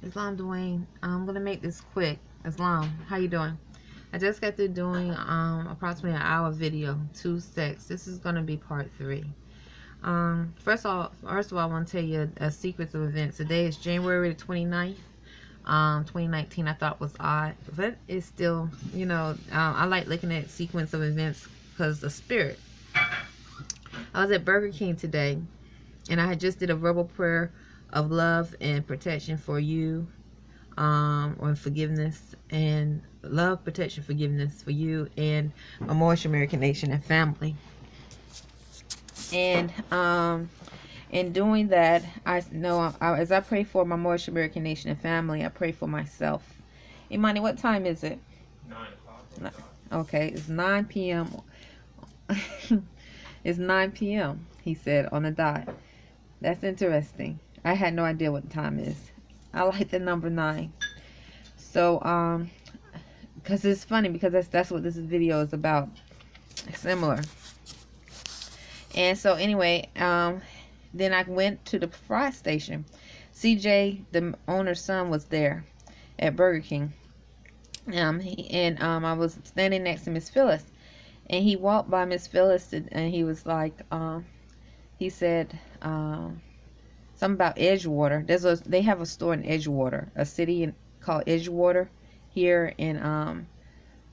Islam Dwayne. I'm gonna make this quick. Islam, how you doing? I just got through doing approximately an hour video, 2 sets. This is gonna be part 3. First of all, I want to tell you a sequence of events. Today is January the 29th. 2019 I thought was odd, but it's still, you know, I like looking at sequence of events because the spirit. I was at Burger King today, and I had just did a verbal prayer of love and protection for you, on forgiveness and love, protection, forgiveness for you and my Moorish American nation and family. And in doing that, I know as I pray for my Moorish American nation and family, I pray for myself. Imani, what time is it? 9 o'clock. Okay, it's 9 p.m. It's 9 p.m. he said on the dot. That's interesting. I had no idea what the time is. I like the number 9. So because it's funny, because that's what this video is about. Similar. And so anyway, then I went to the fry station. CJ, the owner's son, was there at Burger King. I was standing next to Miss Phyllis, and he walked by Miss Phyllis, and he was like, he said something about Edgewater. They have a store in Edgewater, a city called Edgewater here in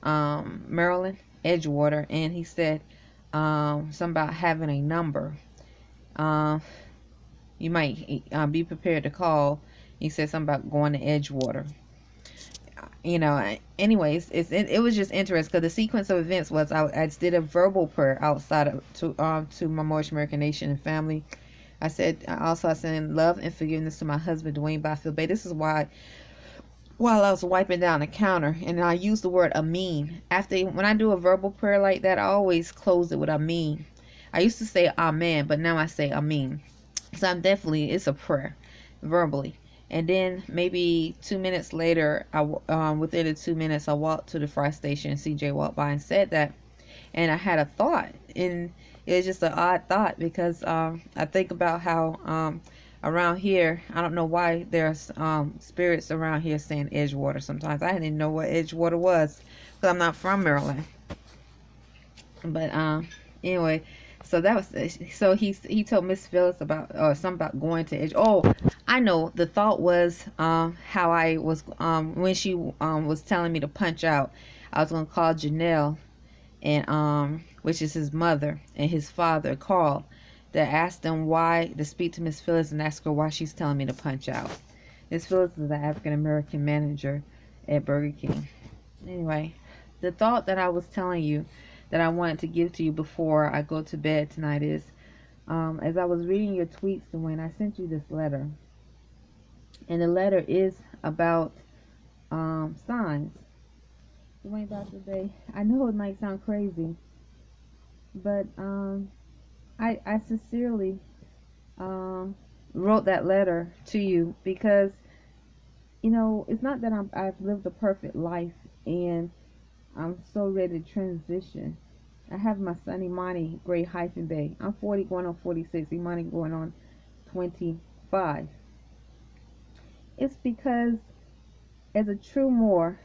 Maryland, Edgewater. And he said something about having a number. You might be prepared to call. He said something about going to Edgewater. You know, anyways, it was just interesting because the sequence of events was I did a verbal prayer outside to my Moorish American nation and family. I sent love and forgiveness to my husband Dwayne Beye. This is why, while I was wiping down the counter, and I used the word Amin. When I do a verbal prayer like that, I always close it with Amin. I used to say Amen, but now I say Amin. So it's a prayer, verbally. And then maybe 2 minutes later, within the 2 minutes, I walked to the fry station, and CJ walked by and said that. And I had a thought, and it was just an odd thought, because I think about how around here, I don't know why there's spirits around here saying Edgewater sometimes. I didn't know what Edgewater was, because I'm not from Maryland. But anyway, so that was, so he told Miss Phyllis about something about going to Edge. Oh, I know. The thought was how I was when she was telling me to punch out, I was gonna call Janelle, and which is his mother, and his father, Carl, to ask them why, to speak to Miss Phyllis and ask her why she's telling me to punch out. Miss Phyllis is the African American manager at Burger King. Anyway, the thought that I was telling you that I wanted to give to you before I go to bed tonight is, as I was reading your tweets, Dwayne, I sent you this letter. And the letter is about signs. Dwayne Beye, I know it might sound crazy, but I sincerely wrote that letter to you because, you know, it's not that I've lived a perfect life and I'm so ready to transition. I have my son Imani, Beye. I'm 40 going on 46. Imani going on 25. It's because as a true Moor,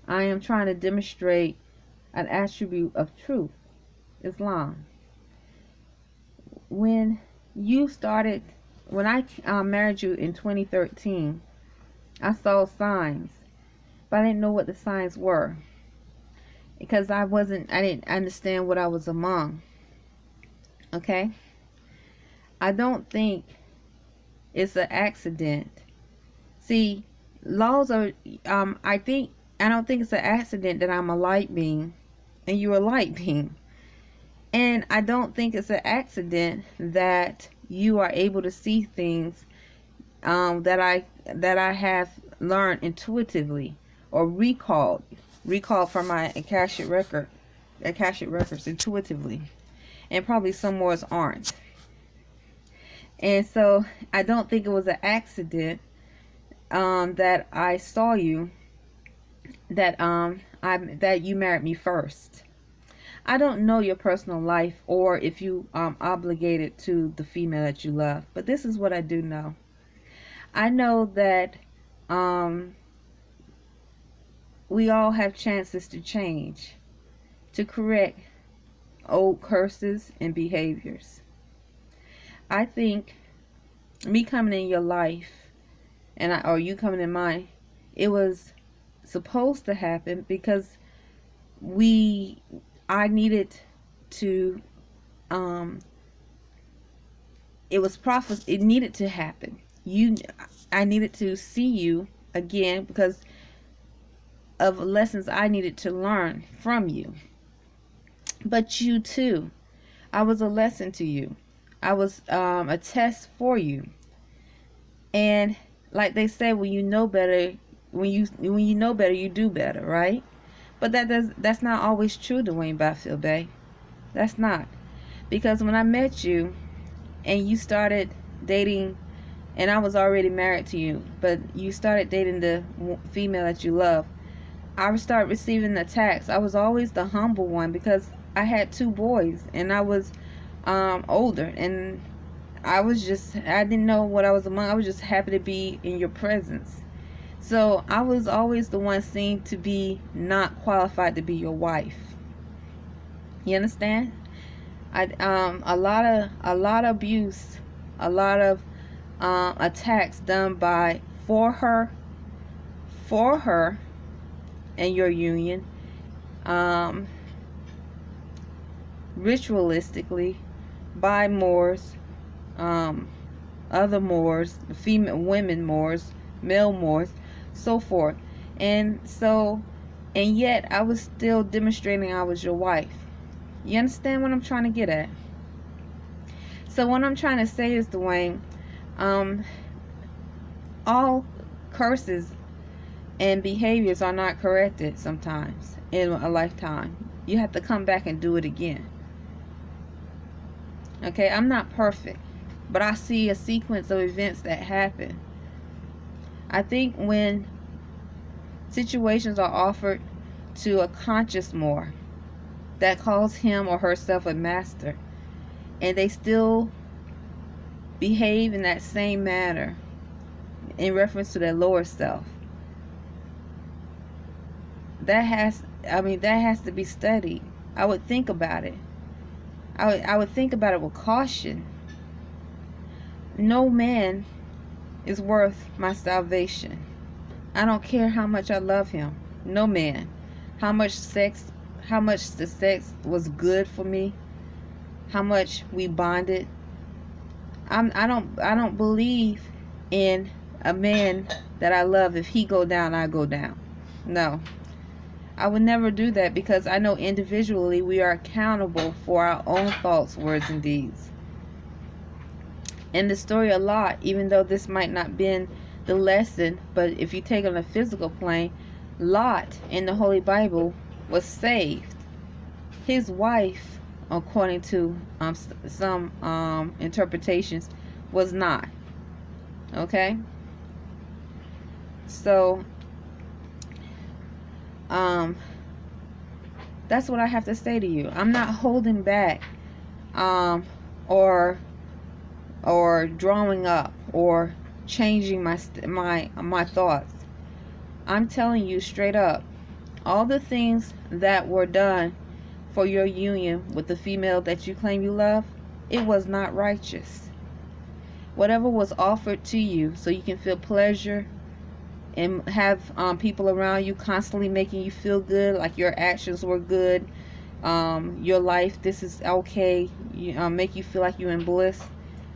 I am trying to demonstrate an attribute of truth, Islam. When I married you in 2013, I saw signs, but I didn't know what the signs were, because I didn't understand what I was among. Okay? I don't think it's an accident. See, laws are, I don't think it's an accident that I'm a light being and you're a light being. And I don't think it's an accident that you are able to see things that I have learned intuitively or recalled from my Akashic records intuitively, and probably some more aren't. And so I don't think it was an accident that I saw you, that you married me first. I don't know your personal life or if you obligated to the female that you love, but this is what I do know. I know that um, we all have chances to change, to correct old curses and behaviors. I think me coming in your life, or you coming in mine, it was supposed to happen because I needed to, it was prophecy. It needed to happen. I needed to see you again because of lessons I needed to learn from you. But you too, I was a lesson to you. I was a test for you. And like they say, when you know better, when you know better, you do better, right? But that's not always true, Dwayne Byfield Bey. That's not. Because when I met you and you started dating, and I was already married to you, but you started dating the female that you love, I started receiving attacks. I was always the humble one because I had 2 boys and I was older, and I didn't know what I was among. I was just happy to be in your presence. So I was always the one seen to be not qualified to be your wife. You understand? A lot of abuse, a lot of attacks done for her and your union, ritualistically by Moors, other Moors, women Moors, male Moors, so forth. And yet I was still demonstrating I was your wife. You understand what I'm trying to get at? So what I'm trying to say is, Dwayne, all curses and behaviors are not corrected sometimes in a lifetime. You have to come back and do it again. Okay, I'm not perfect, but I see a sequence of events that happen. I think when situations are offered to a conscious Moor that calls him or herself a master, and they still behave in that same manner in reference to their lower self, that has to be studied. I would think about it. I would think about it with caution. No man is worth my salvation. I don't care how much I love him. No man. How much the sex was good for me. How much we bonded. I don't believe in a man that I love. If he go down, I go down. No. I would never do that because I know individually we are accountable for our own thoughts, words, and deeds. In the story of Lot, even though this might not been the lesson, but if you take it on a physical plane, Lot in the Holy Bible was saved. His wife, according to some interpretations, was not. Okay? So that's what I have to say to you. I'm not holding back or drawing up or changing my thoughts. I'm telling you straight up, all the things that were done for your union with the female that you claim you love, it was not righteous. Whatever was offered to you so you can feel pleasure and have people around you constantly making you feel good, like your actions were good, your life, this is okay, make you feel like you're in bliss,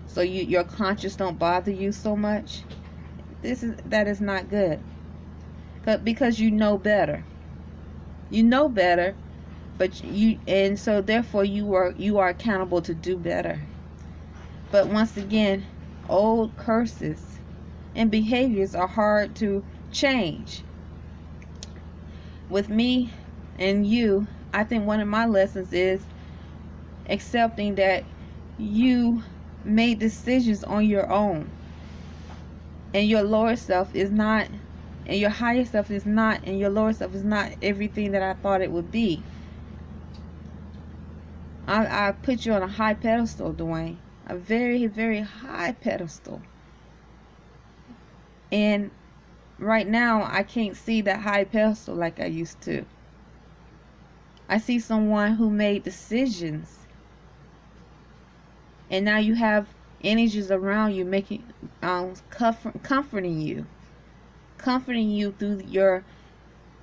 so your conscience don't bother you so much. That is not good, because you know better. You know better, and so therefore you are accountable to do better. But once again, old curses and behaviors are hard to change. With me and you, I think one of my lessons is accepting that you made decisions on your own, and your lower self is not, and your higher self is not, and your lower self is not everything that I thought it would be. I put you on a high pedestal, Dwayne, a very, very high pedestal. And right now I can't see that high pedestal like I used to. I see someone who made decisions, and now you have energies around you making comforting you through your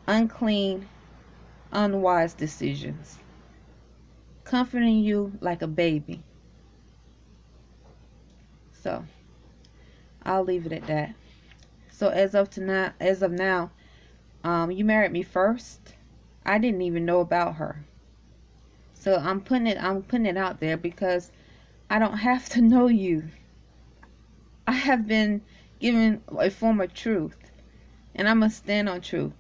unclean, unwise decisions, comforting you like a baby. So I'll leave it at that. So as of now, you married me first. I didn't even know about her. So I'm putting it out there because I don't have to know you. I have been given a form of truth, and I must stand on truth.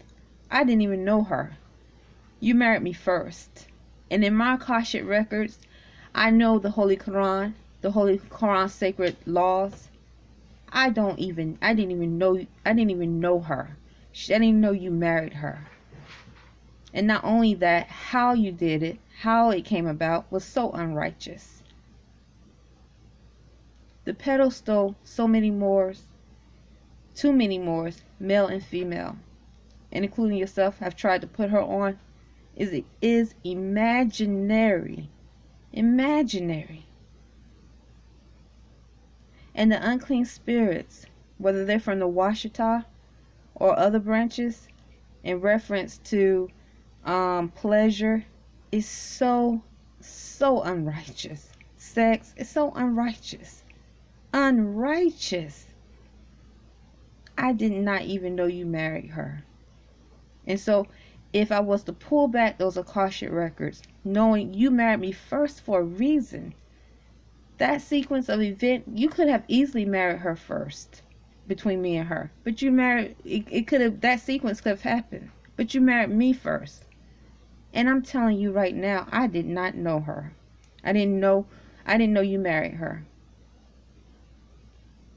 I didn't even know her. You married me first. And in my Akashic records, I know the Holy Quran sacred laws. I didn't even know her. I didn't even know you married her. And not only that, how you did it, how it came about was so unrighteous. The pedestal, too many mores, male and female, and including yourself, have tried to put her on, is imaginary. Imaginary. And the unclean spirits, whether they're from the Washita or other branches, in reference to pleasure, is so unrighteous. Sex is so unrighteous. I did not even know you married her. And so if I was to pull back those Akashic records, knowing you married me first for a reason, that sequence of event, you could have easily married her first between me and her. But you married, that sequence could have happened. But you married me first. And I'm telling you right now, I did not know her. I didn't know you married her.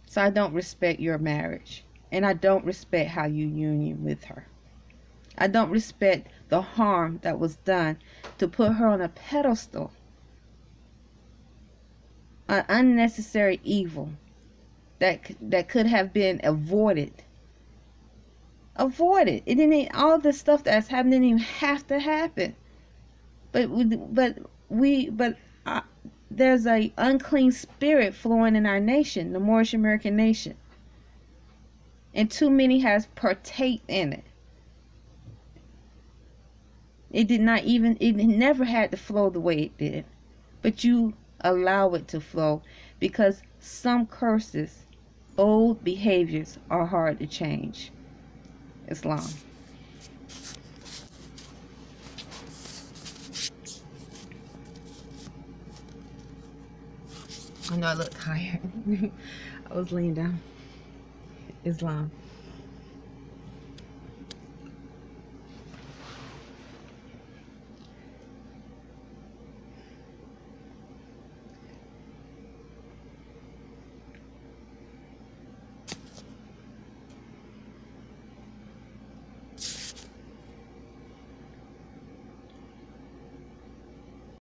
So I don't respect your marriage. And I don't respect how you union with her. I don't respect the harm that was done to put her on a pedestal. An unnecessary evil that could have been avoided. It didn't. All the stuff that's happened didn't even have to happen. But there's a unclean spirit flowing in our nation, the Moorish American nation, and too many has partake in it. It never had to flow the way it did, but you allow it to flow because some curses, old behaviors, are hard to change. Islam. I know I look higher. I was laying down. Islam.